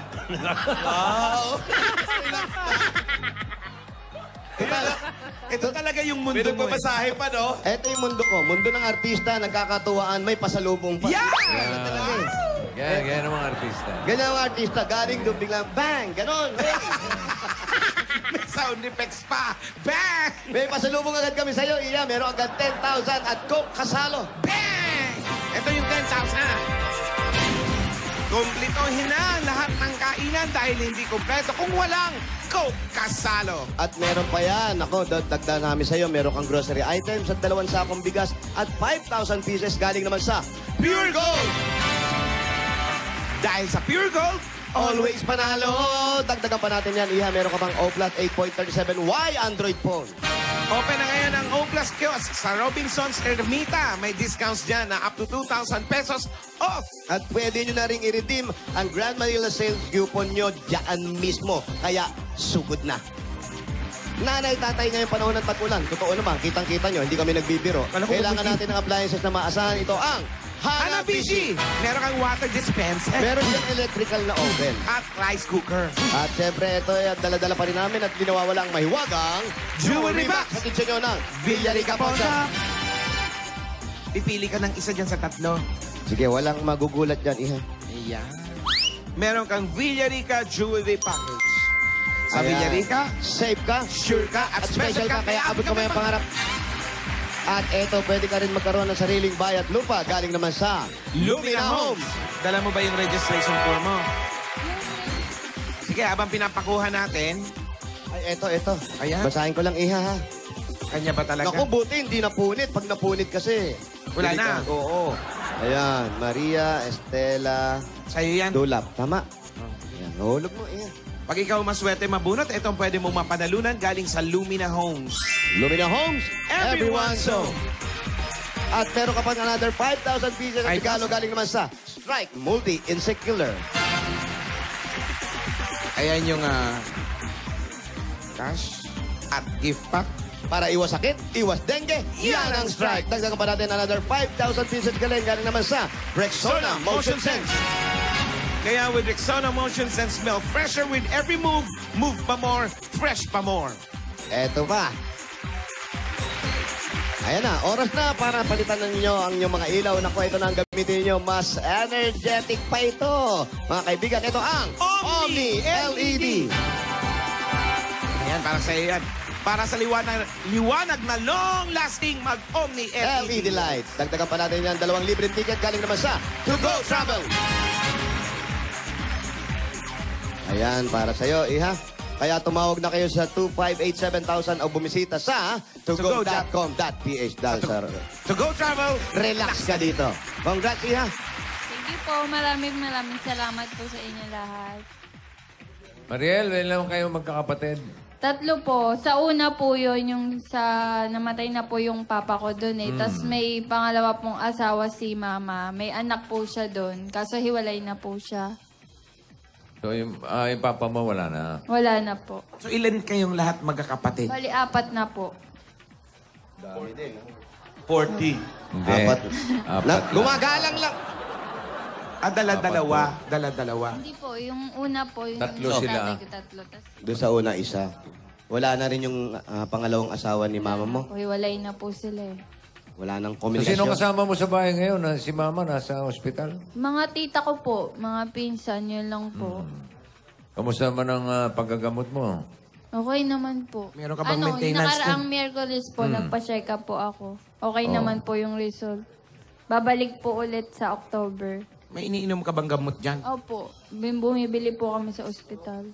Speaker 5: Ito talaga yung mundo mo.
Speaker 6: Pinagbabasahe pa, no?
Speaker 4: Ito yung mundo ko. Mundo ng artista, nagkakatuwaan, may pasalubong pa.
Speaker 5: Yeah!
Speaker 4: Ganun talaga eh.
Speaker 3: Ganyan ang mga artista.
Speaker 4: Ganyan ang artista, galing doon biglang bang, ganon.
Speaker 5: sound effects pa. Bang!
Speaker 4: May pasalubong agad kami sa'yo, Iya. Meron agad 10,000 at Coke kasalo.
Speaker 5: Bang! Ito yung 10,000. Kumplitohin na lahat ng kainan dahil hindi kumpleto kung walang Coke kasalo.
Speaker 4: At meron pa yan. Ako, dagdag namin sa'yo. Meron kang grocery items at 2 sakong bigas at 5,000 pieces galing naman sa
Speaker 5: Pure Gold! Dahil sa Pure Gold,
Speaker 4: Always Panalo. Dagdagan pa natin yan, Iha. Meron ka pang O Plus 8.37Y Android phone.
Speaker 5: open na ngayon ang O Plus Kiosk sa Robinsons Ermita. May discounts dyan na up to 2,000 pesos off.
Speaker 4: At pwede nyo na rin i-redeem ang Grand Manila Sales coupon nyo dyan mismo. Kaya, sugod na. Nanay, tatay ngayong panahon ng tag-ulan. Totoo naman, kitang-kita nyo, hindi kami nagbibiro. Kailangan natin ng appliances na maasahan. Ito ang
Speaker 5: Hanabishi! Meron kang water dispenser
Speaker 4: Meron siyang electrical na oven.
Speaker 5: at rice cooker.
Speaker 4: At syempre, ito ay dala-dala pa rin namin at ginawawala ang mahiwagang
Speaker 5: Jewelry box.
Speaker 4: Sa kitchen nyo ng
Speaker 5: Villarica
Speaker 4: po siya.
Speaker 5: Pipili ka ng isa dyan sa tatlo.
Speaker 4: Sige, walang magugulat dyan, Iha.
Speaker 5: Ayan. Meron kang Villarica Jewelry Package. Sa
Speaker 4: Ayan.
Speaker 5: Villarica,
Speaker 4: Safe ka,
Speaker 5: sure ka,
Speaker 4: at special ka, kaya abot ko may pangarap. At eto, pwede ka rin magkaroon ng sariling bayat lupa galing naman sa
Speaker 5: Lumina Homes. Dala mo ba yung registration form mo? Sige, habang pinapakuha natin,
Speaker 4: Ay, eto.
Speaker 5: Ayan.
Speaker 4: Basahin ko lang, Iha, ha?
Speaker 5: kanya ba talaga?
Speaker 4: Naku, buti hindi napunit. Pag napunit kasi.
Speaker 5: Wala na.
Speaker 4: Oo. Ayan, Maria, Estela,
Speaker 5: Sa'yo yan.
Speaker 4: Dulap. Tama. Ayan, hulog mo, Iha.
Speaker 5: Pag ikaw maswerte mabunot, itong pwede mong mapanalunan galing sa Lumina Homes.
Speaker 4: Lumina Homes,
Speaker 5: Everyone's home.
Speaker 4: At meron ka pang another 5,000 pieces at
Speaker 5: 5,000.
Speaker 4: regalo galing naman sa Strike Multi-Insect Killer.
Speaker 5: Ayan yung cash at gift pack.
Speaker 4: Para iwas sakit, iwas dengue, yan ang Strike. Dagdagan pa natin another 5,000 pieces galing naman sa Rexona Motion Sense.
Speaker 5: Kaya with Rexona Motion Sense, smell fresher with every move. Move pa more, fresh pa more.
Speaker 4: Eto pa. Ayan na, oras na para palitan ninyo ang inyong mga ilaw. Naku, ito na ang gamitin ninyo. Mas energetic pa ito. Mga kaibigan, ito ang Omni LED.
Speaker 5: Ayan, para sa iyo yan. Para sa liwanag na long-lasting mag-Omni LED.
Speaker 4: LED lights. Dagdagan pa natin yan. 2 libreng ticket galing naman sa To Go Travel. Ayan, para sa'yo, Iha. Kaya tumawag na kayo sa 2587,000 o bumisita sa togo.com.ph. Dahil sa
Speaker 5: To Go Travel,
Speaker 4: relax ka dito. Congrats, Iha.
Speaker 8: Thank you po. Maraming salamat po sa inyo lahat.
Speaker 3: Mariel, ilan kayong magkakapatid?
Speaker 8: 3 po. Sa una po yun, yung sa namatay na po yung papa ko doon eh. Tapos may pangalawa pong asawa si mama. May anak po siya doon. Kaso hiwalay na po siya.
Speaker 3: So, yung papa mo wala na.
Speaker 8: Wala na po.
Speaker 5: So ilan kayong lahat magkakapatid?
Speaker 8: Bali, 4 na po.
Speaker 6: 40.
Speaker 3: Hindi.
Speaker 4: Apat.
Speaker 3: Apat
Speaker 4: Na,
Speaker 3: lang.
Speaker 4: gumagalang lang.
Speaker 5: Dala-dalawa.
Speaker 8: Hindi po. Yung una po, yung
Speaker 3: Tatlo
Speaker 8: sa
Speaker 3: sila.
Speaker 8: tatay ko, 3. Tas,
Speaker 4: Doon sa una, isa. Wala na rin yung pangalawang asawa ni mama mo.
Speaker 8: po, hiwalay na po sila eh.
Speaker 4: Wala nang
Speaker 3: So, sino
Speaker 4: komunikasyon.
Speaker 3: kasama mo sa bahay ngayon? Si mama nasa ospital?
Speaker 8: Mga tita ko po, mga pinsan, yun lang po.
Speaker 3: Kamusta man ang paggagamot mo?
Speaker 8: Okay naman po.
Speaker 5: Meron ka bang maintenance
Speaker 8: Yung nakaraang Miyerkules po, nagpa-check up po ako. Okay naman po yung result. Babalik po ulit sa October.
Speaker 5: May iniinom ka bang gamot dyan?
Speaker 8: Opo, bumibili po kami sa ospital.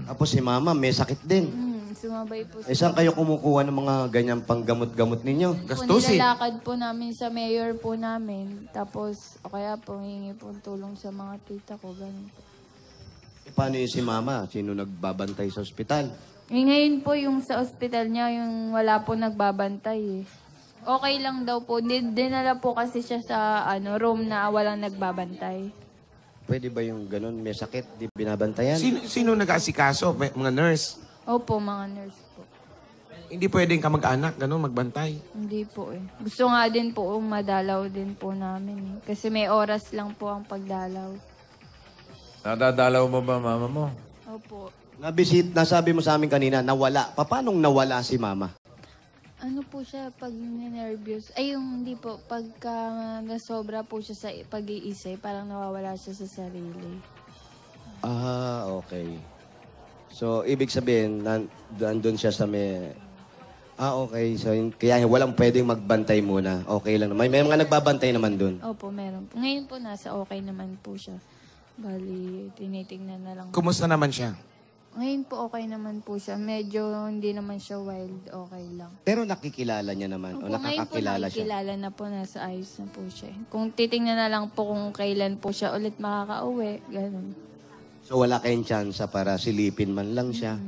Speaker 4: Tapos si mama, may sakit din.
Speaker 8: Sumabay po
Speaker 4: Eh, saan kayo kumukuha ng mga ganyang panggamot-gamot ninyo?
Speaker 8: po,
Speaker 5: Gastusin.
Speaker 8: nilalakad po namin sa mayor po namin. Tapos, o kaya po, hingi po tulong sa mga tita ko. Ganun po.
Speaker 4: Eh, paano yung si mama? Sino nagbabantay sa ospital?
Speaker 8: Ngayon po yung sa ospital niya, yung wala po nagbabantay eh. Okay lang daw po. Dinala po kasi siya sa room na walang nagbabantay.
Speaker 4: Pwede ba yung ganun? May sakit, di binabantayan?
Speaker 5: Sino nag-aasikaso? Mga nurse?
Speaker 8: Opo, mga nurse po.
Speaker 5: Hindi pwedeng ka mag-anak, gano'n, magbantay.
Speaker 8: Hindi po eh. Gusto nga din po madalaw din po namin eh. Kasi may oras lang po ang pagdalaw.
Speaker 3: Nadadalaw mo ba mama mo?
Speaker 8: Opo.
Speaker 4: Nasabi mo sa amin kanina, nawala. Paanong nawala si mama?
Speaker 8: Ano po siya pag nervous? Ay, yung hindi po. Pagka nasobra po siya sa pag-iisay, parang nawawala siya sa sarili.
Speaker 4: Ah, okay. So, ibig sabihin, nandun siya sa may... okay. So, kaya walang pwedeng magbantay muna. Okay lang. May mga nagbabantay naman dun.
Speaker 8: Opo, meron po. Ngayon po nasa okay naman po siya. Bali, tinitingnan na lang.
Speaker 5: Kumusta naman siya?
Speaker 8: Ngayon po okay naman po siya. Medyo hindi naman siya wild. Okay lang.
Speaker 4: Pero nakikilala niya naman.
Speaker 8: Opo,
Speaker 4: O
Speaker 8: ngayon po
Speaker 4: nakakakilala siya.
Speaker 8: nakikilala na po. Nasa ayos na po siya. Kung titingnan na lang po kung kailan po siya ulit makaka-uwi. Ganun.
Speaker 4: So, wala kayong tsansa para silipin man lang siya.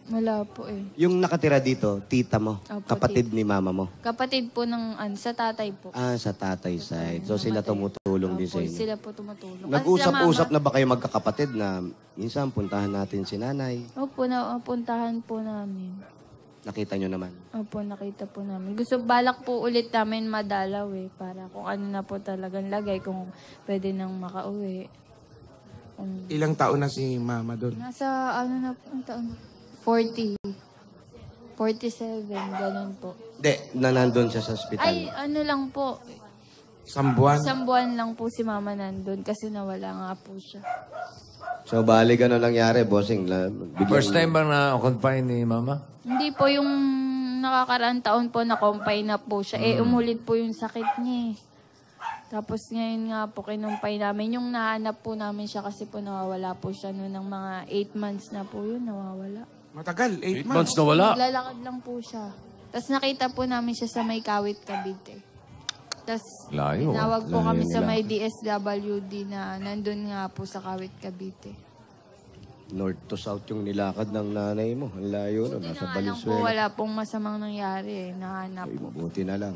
Speaker 8: Wala po eh.
Speaker 4: Yung nakatira dito, tita mo,
Speaker 8: Opo,
Speaker 4: kapatid ni mama mo.
Speaker 8: Kapatid po ng sa tatay po.
Speaker 4: Sa tatay side. So, sila tumutulong din sa
Speaker 8: Opo,
Speaker 4: inyo.
Speaker 8: sila po tumutulong. Kasi
Speaker 4: Nag-usap-usap
Speaker 8: sa
Speaker 4: na ba kayo magkakapatid na minsan puntahan natin si nanay?
Speaker 8: mama, opo, napuntahan po namin.
Speaker 4: Nakita nyo naman.
Speaker 8: Opo, nakita po namin. Balak po ulit namin madalaw eh. Para kung ano na po talagang lagay, kung pwede nang makauwi.
Speaker 5: Ilang taon na si mama doon?
Speaker 8: Nasa ano na po ang taon? 40. 47, ganun po.
Speaker 4: Hindi, nandun siya sa ospital.
Speaker 8: Ay, ano lang po.
Speaker 5: Isang buwan?
Speaker 8: Isang buwan lang po si mama nandun kasi nawala nga po siya.
Speaker 4: So, bali gano'n nangyari, bossing.
Speaker 3: First time bang na-confine ni Mama?
Speaker 8: Hindi po yung nakakaraang taon po na-confine na po siya. Umulit po yung sakit niya eh. Tapos ngayon nga po kinumpay namin. Yung nahanap po namin siya kasi po nawawala po siya noon ng mga 8 months na po yun, nawawala.
Speaker 5: Matagal, 8
Speaker 2: 8 months
Speaker 5: months.
Speaker 2: na wala.
Speaker 8: Naglalakad lang po siya. Tapos nakita po namin siya sa may Kawit, Cavite. Tapos
Speaker 3: Layo,
Speaker 8: tinawag po
Speaker 4: layo
Speaker 8: kami sa
Speaker 4: nila.
Speaker 8: may DSWD na nandun nga po sa Kawit, Cavite.
Speaker 4: North to south yung nilakad ng nanay mo. Ang layo no, nasa
Speaker 8: Nga lang po,
Speaker 4: Valenzuela.
Speaker 8: wala pong masamang nangyari eh. Nahanap
Speaker 4: Ay,
Speaker 8: po.
Speaker 4: buti na lang.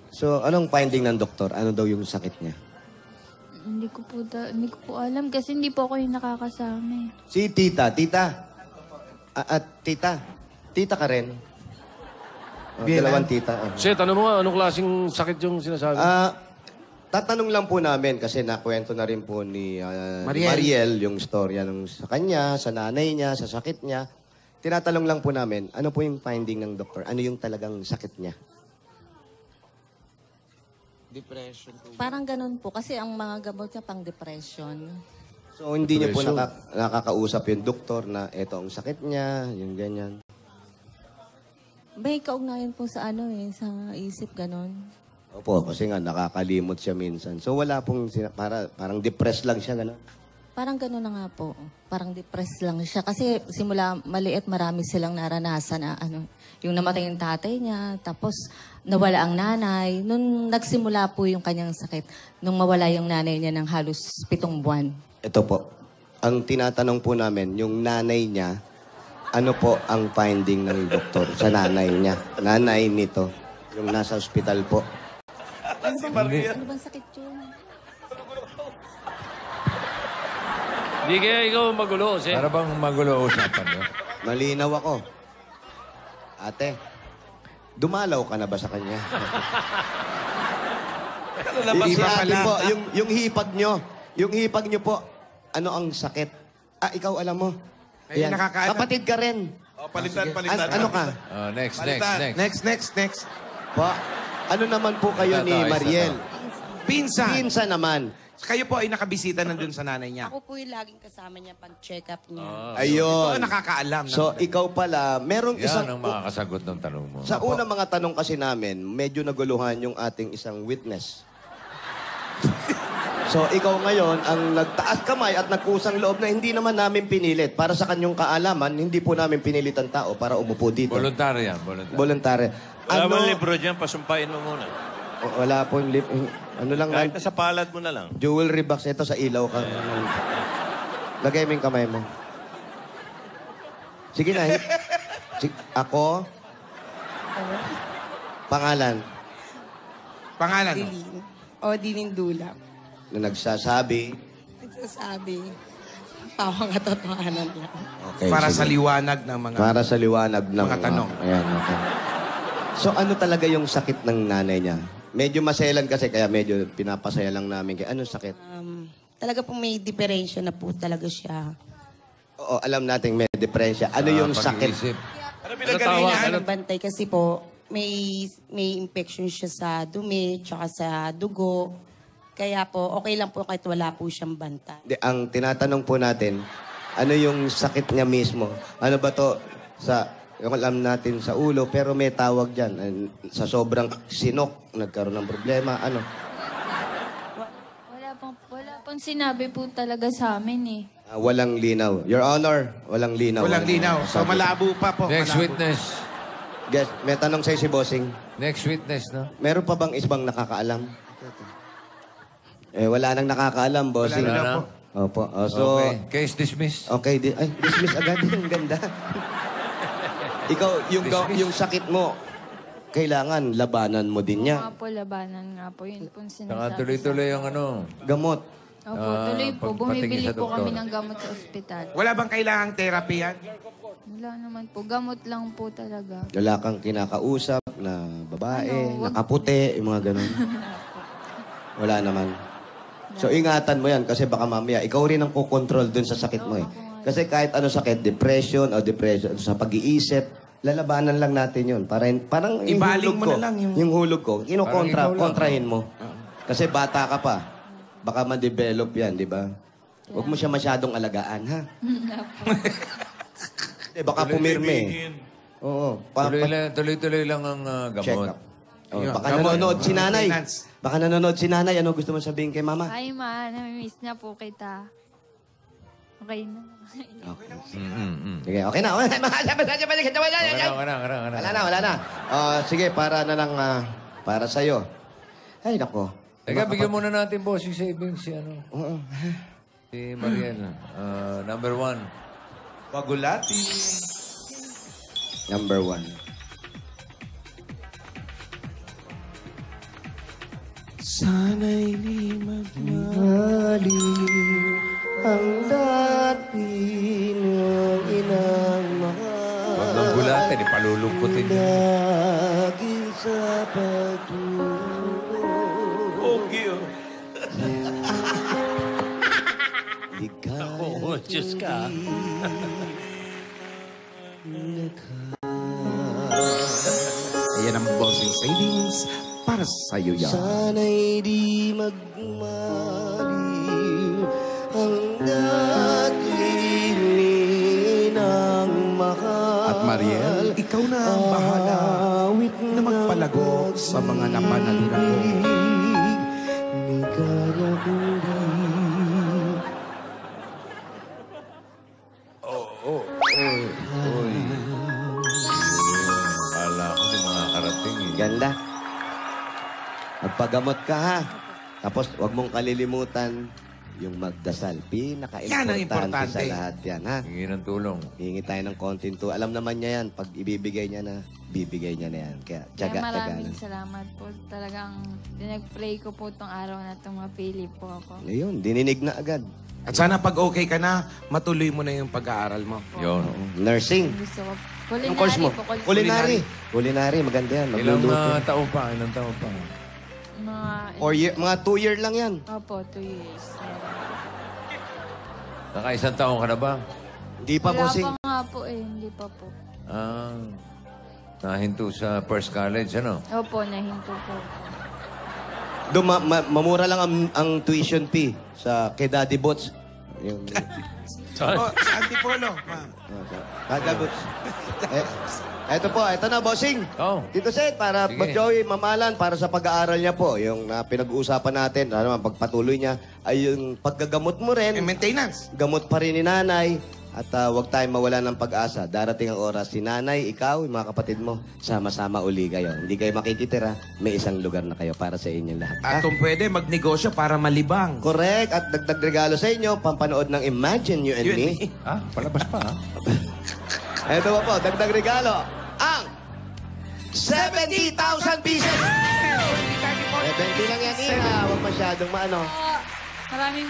Speaker 4: So, anong finding ng doktor? Ano daw yung sakit niya?
Speaker 8: Hindi ko po alam kasi hindi po ako yung nakakasama eh.
Speaker 4: Si tita. Tita. Tita ka rin? Dalawang tita.
Speaker 2: Kasi tanong mo nga, anong klaseng sakit yung sinasabi?
Speaker 4: Tatanong lang po namin kasi nakwento na rin po ni Mariel yung storya nung sa kanya, sa nanay niya, sa sakit niya. Tinatanong lang po namin, ano po yung finding ng doktor? Ano yung talagang sakit niya?
Speaker 5: Depression po.
Speaker 9: Parang ganun po. Kasi ang mga gamot niya pang depression.
Speaker 4: So, hindi niyo po nakakausap yung doktor na eto ang sakit niya, yung ganyan.
Speaker 9: May kaugnayan po sa sa isip ganun.
Speaker 4: Opo, kasi nga nakakalimot siya minsan. So, wala pong, parang depressed lang siya, gano'n.
Speaker 9: Parang ganun na nga po. Parang depressed lang siya. Kasi simula maliit, marami silang naranasan na yung namatay yung tatay niya, tapos nawala ang nanay. Nung nagsimula po yung kanyang sakit, nung mawala yung nanay niya ng halos 7 buwan.
Speaker 4: Ito po, ang tinatanong po namin, yung nanay niya, ano po ang finding ng doktor sa nanay niya? Nanay nito, yung nasa ospital po.
Speaker 9: Ano bang sakit yun?
Speaker 2: Hindi kaya ikaw magulo, Jose.
Speaker 3: Para bang magulo usapan niyo?
Speaker 4: Malinaw ako. Ate, dumalaw ka na ba sa kanya?
Speaker 5: Labas
Speaker 4: Si
Speaker 5: na
Speaker 4: ate
Speaker 5: pala.
Speaker 4: po, yung hipag niyo po, ano ang sakit? Ikaw alam mo.
Speaker 5: Ay,
Speaker 4: Ayan.
Speaker 5: nakakaalam.
Speaker 4: Kapatid ka rin.
Speaker 6: Palitan.
Speaker 4: Ano ka?
Speaker 3: Next.
Speaker 5: Next.
Speaker 4: Po, ano naman po kayo ni
Speaker 3: Isa
Speaker 4: Mariel?
Speaker 5: Pinsan.
Speaker 4: Pinsan naman.
Speaker 5: Kayo po ay nakabisita nandun sa nanay niya.
Speaker 10: Ako po yung laging kasama niya pang check-up niya.
Speaker 4: Ayun.
Speaker 5: Ito nakakaalam.
Speaker 4: So, ikaw pala, merong
Speaker 3: Yan
Speaker 4: isang...
Speaker 3: ang makakasagot ng tanong mo.
Speaker 4: Sa unang mga tanong kasi namin, medyo naguluhan yung ating isang witness. So, ikaw ngayon ang nagtaas kamay at nagkusang loob na hindi naman namin pinilit. Para sa kanyong kaalaman, hindi po namin pinilit ang tao para umupo dito.
Speaker 3: Voluntary yan, voluntary.
Speaker 4: Voluntary.
Speaker 1: Wala bang libro dyan? Pasumpain mo muna.
Speaker 4: Wala po yung ano lang,
Speaker 1: Kahit nasa palad mo na lang.
Speaker 4: jewelry box. Ito sa ilaw ka. Lagay mo yung kamay mo. Sige na. Ako. Pangalan.
Speaker 5: Pangalan.
Speaker 10: Dilin. O Dilindula.
Speaker 4: Na nagsasabi.
Speaker 10: Nagsasabi. Tawang katotohanan lang.
Speaker 4: Okay,
Speaker 5: Para
Speaker 4: sige.
Speaker 5: sa liwanag ng mga...
Speaker 4: Para sa liwanag ng
Speaker 5: Mga tanong.
Speaker 4: Ayan, okay. So ano talaga yung sakit ng nanay niya? Medyo maselan kasi kaya medyo pinapasaya lang namin. Kaya anong sakit?
Speaker 10: Talaga po may diferensya na po talaga siya.
Speaker 4: Oo, alam natin may depresya. Ano yung sakit?
Speaker 3: Pag-iisip.
Speaker 6: Ano
Speaker 2: Ano
Speaker 6: pinagalingan?
Speaker 2: tawag?
Speaker 10: Ano bantay kasi po, may infection siya sa dumi, tsaka sa dugo. Kaya po, okay lang po kahit wala po siyang bantay.
Speaker 4: Ang tinatanong po natin, ano yung sakit niya mismo. Ano ba to? Yung alam natin sa ulo, pero may tawag dyan. Sa sobrang sinok, nagkaroon ng problema. Ano?
Speaker 8: Wala pong sinabi po talaga sa amin eh.
Speaker 4: Walang linaw. Your Honor, walang linaw.
Speaker 5: Walang linaw. So malabo pa po.
Speaker 3: Next
Speaker 5: malabo.
Speaker 3: witness.
Speaker 4: Guys, may tanong sa'yo si Bossing.
Speaker 3: Next witness, no?
Speaker 4: Meron pa bang isbang nakakaalam? Wala nang nakakaalam, Bossing.
Speaker 5: Wala na po.
Speaker 4: Opo. So,
Speaker 3: Okay. Case dismissed.
Speaker 4: okay. Dismiss agad. Ang ganda. Ikaw, yung sakit mo, kailangan labanan mo din
Speaker 8: Nga
Speaker 4: niya.
Speaker 8: po, labanan nga po. Yun po
Speaker 3: Saka
Speaker 8: sinasabi.
Speaker 3: tuloy-tuloy ang ano.
Speaker 4: Gamot.
Speaker 8: Opo, tuloy po.
Speaker 3: pagpatingin
Speaker 8: Bumibili
Speaker 3: sa
Speaker 8: po
Speaker 3: doktor.
Speaker 8: kami ng gamot sa ospital.
Speaker 5: Wala bang kailangang therapy yan?
Speaker 8: Wala naman po. Gamot lang po talaga.
Speaker 4: Wala kang kinakausap na babae,
Speaker 8: Ano, wag-
Speaker 4: nakaputi, yung mga ganun. Wala naman. So, ingatan mo yan kasi baka mamaya, ikaw rin ang kukontrol dun sa sakit mo eh. Kasi kahit ano sakit, depression, sa pag-iisip, lalabanan lang natin yun. Parang yung
Speaker 5: Ibaling
Speaker 4: hulog
Speaker 5: mo
Speaker 4: ko.
Speaker 5: na lang
Speaker 4: Yung hulog ko,
Speaker 3: Parang ikaw lang.
Speaker 4: kontrahin mo. Kasi bata ka pa. Baka ma-develop yan, di ba? Huwag mo siya masyadong alagaan, ha? Baka pumirme. Oo.
Speaker 3: Tuloy-tuloy lang ang
Speaker 4: Check
Speaker 3: gamot.
Speaker 4: up. Oh,
Speaker 5: Yun,
Speaker 4: baka
Speaker 5: gamot.
Speaker 4: nanonood si nanay.
Speaker 5: Maintenance.
Speaker 4: Baka nanonood si nanay. Ano gusto mo sabihin kay mama?
Speaker 8: Ay, ma. Namimiss na po kita. Okay na.
Speaker 4: Sige, okay na. Wala na, wala na. Sige, para na lang, para sa'yo. Ay, nako.
Speaker 3: Teka, bigyan muna natin boss yung savings si ano.
Speaker 4: Oo.
Speaker 3: Si Mariel. Number 1.
Speaker 6: Pagulati.
Speaker 4: Number 1.
Speaker 5: Sana'y di
Speaker 4: Maliw ang dati ng inang mahal.
Speaker 3: Huwag nang gulatin, ipalulungkutin niya.
Speaker 4: Lagi sa pagtulog.
Speaker 6: Okay, oh.
Speaker 2: Oh, Diyos ka.
Speaker 5: Ayan ang bossing savings para sa'yo yan.
Speaker 4: Sana'y di magmaliw ang dating inang mahal.
Speaker 5: At Mariel, ikaw na ang bahala
Speaker 4: Awit
Speaker 5: na magpalago sa mga napanalunan mo.
Speaker 4: Ni kalabuhi.
Speaker 3: Kala ko di mga karating eh.
Speaker 4: Ganda. Magpagamot ka ha. Tapos huwag mong kalilimutan yung magdasal.
Speaker 5: Yan ang
Speaker 4: Pinaka-importante
Speaker 5: importante.
Speaker 4: sa lahat yan ha.
Speaker 3: Hingi ng tulong.
Speaker 4: Hihingi tayo ng konting to. Alam naman niya yan. Pag ibibigay niya na, bibigay niya na yan. Kaya tiyaga,
Speaker 8: Kaya
Speaker 4: tiyaga
Speaker 8: maraming
Speaker 4: lang.
Speaker 8: salamat po. Talagang pinag-pray ko po tong araw na itong mapili po ako.
Speaker 4: Ayun, dininig na agad.
Speaker 5: At sana pag okay ka na, matuloy mo na yung pag-aaral mo.
Speaker 3: Yun.
Speaker 4: Nursing.
Speaker 8: Gusto ko.
Speaker 4: Yung course mo?
Speaker 8: Po,
Speaker 4: Culinary. Culinary, maganda yan.
Speaker 3: Ilang
Speaker 4: Magluluto.
Speaker 3: taon pa? Ilang taon pa?
Speaker 4: Mga 2 year lang yan.
Speaker 8: Opo, 2 years.
Speaker 3: Naka-isang taon ka na ba?
Speaker 4: Hindi pa,
Speaker 8: Wala
Speaker 4: bossing.
Speaker 8: pa nga po eh, hindi pa po.
Speaker 3: Nahinto sa first college, ano?
Speaker 8: Opo, nahinto po.
Speaker 4: Doon, mamura lang ang tuition fee sa kay Daddy Bots. Yung,
Speaker 5: Oh, sa Antipolo. ma'am.
Speaker 4: Daddy Bots. Eto po, eto na, bossing.
Speaker 3: Oh.
Speaker 4: Tito Seth, para
Speaker 3: Sige.
Speaker 4: Mag-Joey, mamalan, para sa pag-aaral niya po, yung pinag-uusapan natin, ano naman, pagpatuloy niya, ay yung paggagamot mo rin,
Speaker 5: Maintenance.
Speaker 4: gamot pa rin ni nanay, at huwag tayong mawala ng pag-asa. Darating ang oras, si nanay, ikaw, yung mga kapatid mo, sama-sama uli kayo. Hindi kayo makikitira, may isang lugar na kayo para sa inyong lahat.
Speaker 5: At kung pwede, magnegosyo para malibang.
Speaker 4: Correct. At dagdag regalo sa inyo, pampanood ng Imagine You and
Speaker 5: You and
Speaker 4: Me.
Speaker 5: Me.
Speaker 3: Palabas pa, ha?
Speaker 4: Ito pa po, dagdag regalo. Ang 70,000 pieces! 70 lang yan, Ina. Huwag masyadong maano.
Speaker 8: Maraming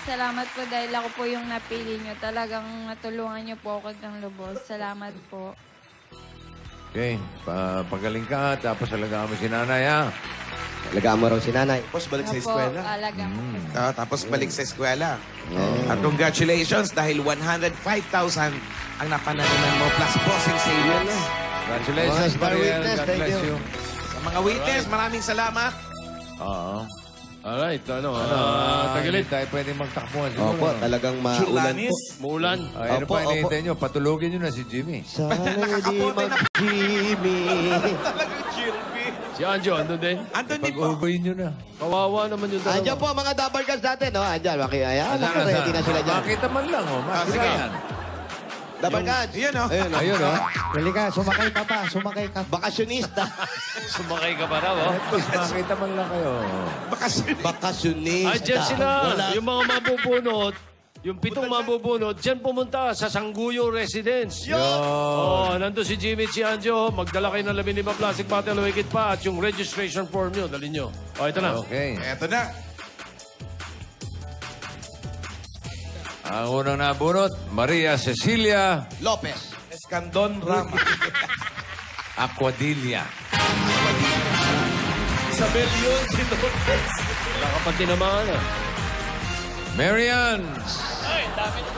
Speaker 8: salamat po dahil ako po yung napili nyo. Talagang natulungan nyo po ako ng lubos. Salamat po.
Speaker 3: Okay. Pagaling ka, tapos alagaan mo si nanay, ha?
Speaker 4: Alagaan mo raw si nanay.
Speaker 6: Tapos balik sa
Speaker 8: Opo,
Speaker 6: eskwela.
Speaker 8: alaga.
Speaker 5: Tapos balik sa eskwela. At congratulations dahil 105,000 ang napanalunan mo plus bossing savings.
Speaker 3: Congratulations,
Speaker 4: Star
Speaker 3: Mariel.
Speaker 4: Witness,
Speaker 3: God
Speaker 4: thank
Speaker 3: bless
Speaker 4: you.
Speaker 3: you.
Speaker 5: Sa mga witness, maraming salamat.
Speaker 3: Oo.
Speaker 2: Alright,
Speaker 3: Hindi
Speaker 2: tagilid.
Speaker 3: tayo pwede magtakbuhan siguro.
Speaker 4: Opo, talagang maulan po.
Speaker 6: Chulanis.
Speaker 2: Muulan.
Speaker 3: Ay, ano
Speaker 4: Opo,
Speaker 3: pa
Speaker 4: opo.
Speaker 3: hinihintay nyo? Patulogin nyo na si Jimmy.
Speaker 4: Sana hindi mag-Jimmy.
Speaker 2: Si Anjo, andun din.
Speaker 5: Andun din po.
Speaker 3: Pag-ugoyin nyo na.
Speaker 2: Kawawa naman yung dalawa.
Speaker 4: Andiyan po mga double guns natin, no? Andiyan, ayan,
Speaker 3: Asan,
Speaker 4: ready na sila dyan.
Speaker 3: Makita man lang, oh. Makita
Speaker 5: sige.
Speaker 3: yan.
Speaker 4: Double guns.
Speaker 5: Yan, oh.
Speaker 4: Ayun, oh.
Speaker 3: Ayun, oh.
Speaker 11: Dali ka, sumakay ka pa, sumakay ka.
Speaker 4: Bakasyonista.
Speaker 2: Sumakay ka pa raw, oh.
Speaker 3: At least makita man lang kayo.
Speaker 4: Bakasyonista.
Speaker 2: Andyan sila.
Speaker 4: Wala.
Speaker 2: Yung mga mabubunot, yung 7 mabubunot, dyan pumunta sa Sangguyo Residence. Oh, nandun si Jimmy at si Anjo. Magdala kayo ng 15 plastic bottle o higit pa at yung registration form nyo, dali nyo. O, ito na.
Speaker 3: Okay.
Speaker 5: Eto na.
Speaker 3: Ang unang nabunot, Maria Cecilia
Speaker 4: Lopez.
Speaker 6: Escandon Rama.
Speaker 3: Aquadilla.
Speaker 6: Isabel yun, si Lourdes.
Speaker 2: Wala ka pa tinamaan, ah.
Speaker 3: Marian.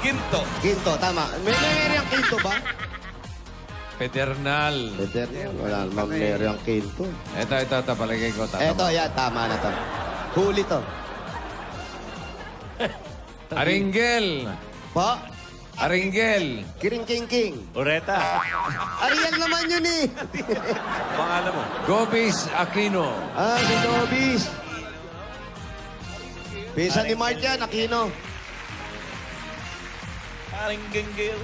Speaker 6: Ginto.
Speaker 4: Quinto, tama. May ang Quinto ba?
Speaker 3: Pedernal.
Speaker 4: Wala naman ang Quinto.
Speaker 3: Ito, palagay ko.
Speaker 4: Eto, yan, tama na to. Huli to.
Speaker 3: Aringel.
Speaker 4: Po?
Speaker 3: Aringel.
Speaker 4: Kiring King King.
Speaker 1: Oreta.
Speaker 4: Ariel naman yun eh.
Speaker 1: Pangalan mo.
Speaker 3: Gobis Aquino.
Speaker 4: Si Nobis. Pisa ni Mark yan, Aquino.
Speaker 6: Aring Genggil.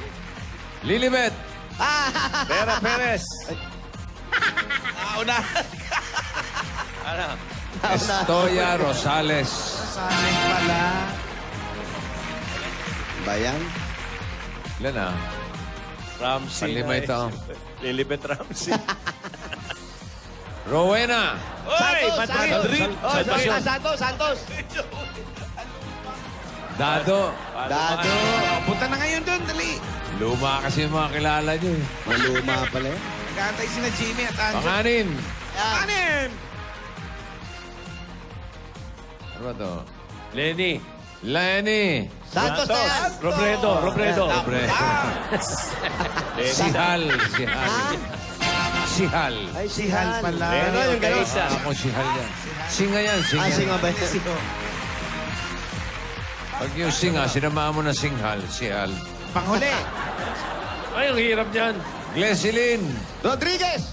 Speaker 3: Lilibet.
Speaker 1: Vera Perez.
Speaker 6: Una.
Speaker 1: Ano?
Speaker 3: Estoya Rosales.
Speaker 5: Sanay pala.
Speaker 4: Bayan?
Speaker 3: Ilan na?
Speaker 1: Ramsey.
Speaker 3: Palima ito.
Speaker 1: Lilibet Ramsey.
Speaker 3: Rowena.
Speaker 1: Oy, Madrid.
Speaker 4: Santos.
Speaker 3: Dado.
Speaker 4: Dado.
Speaker 5: Punta na ngayon doon, dali.
Speaker 3: Luma kasi yung mga kilala nyo. eh.
Speaker 4: Maluma pala yun.
Speaker 5: Nag-aantay si na Jimmy at Anjo.
Speaker 3: Panganin.
Speaker 5: Kanin!
Speaker 3: Ano ba to?
Speaker 2: Lenny.
Speaker 3: Lenny.
Speaker 4: Santos na yan.
Speaker 2: Robredo.
Speaker 3: Sihal. Sihal.
Speaker 4: Ay,
Speaker 5: Sihal pala.
Speaker 4: Ano yung gano'n?
Speaker 3: Ako sihal yan. Singa yan, singa.
Speaker 4: Singa ba yun?
Speaker 3: Pag yung singa, sinamahan mo na singhal, sihal.
Speaker 5: Panghuli.
Speaker 2: Ay, ang hirap niyan.
Speaker 3: Glesilin.
Speaker 4: Rodriguez.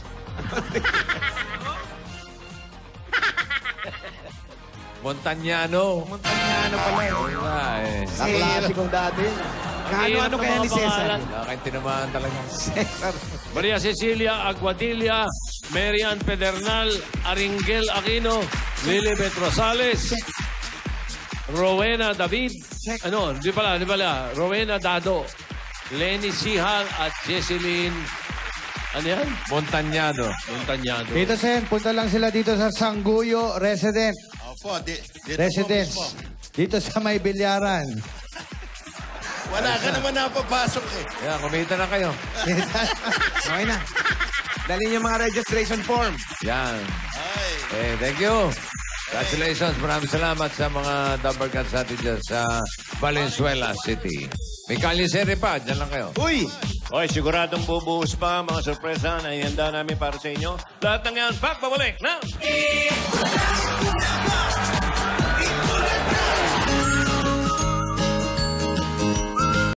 Speaker 3: Montañano.
Speaker 5: Montañano pala.
Speaker 3: Wala eh.
Speaker 4: Ang klasikong dati.
Speaker 5: Ano kaya ni Cesar?
Speaker 3: Wala kayong tinamaan talaga.
Speaker 5: Cesar.
Speaker 2: Maria Cecilia Aguadilla, Marian Pedernal, Aringel Aquino, Lilibet Rosales, Rowena David, di pala, Rowena Dado, Lenny Sihal at Jesseline, ano yan?
Speaker 3: Montañano.
Speaker 11: Dito, Sen, punta lang sila dito sa Sangguyo Residence.
Speaker 6: Opo,
Speaker 11: Residence. Dito sa may bilyaran.
Speaker 6: Wala ka naman napapasok eh.
Speaker 3: Kaya, kumita na kayo.
Speaker 5: Okay na. Dali niyo mga registration form.
Speaker 3: Yan.
Speaker 6: Ay.
Speaker 3: Thank you. Congratulations. Maraming salamat sa mga double cuts natin dyan sa Valenzuela City. May kalisere pa. Diyan lang kayo.
Speaker 4: Uy!
Speaker 1: Oy, siguradong bubuhos pa mga sorpresa na ihanda namin para sa inyo. Lahat ng yan, pagbabalik na!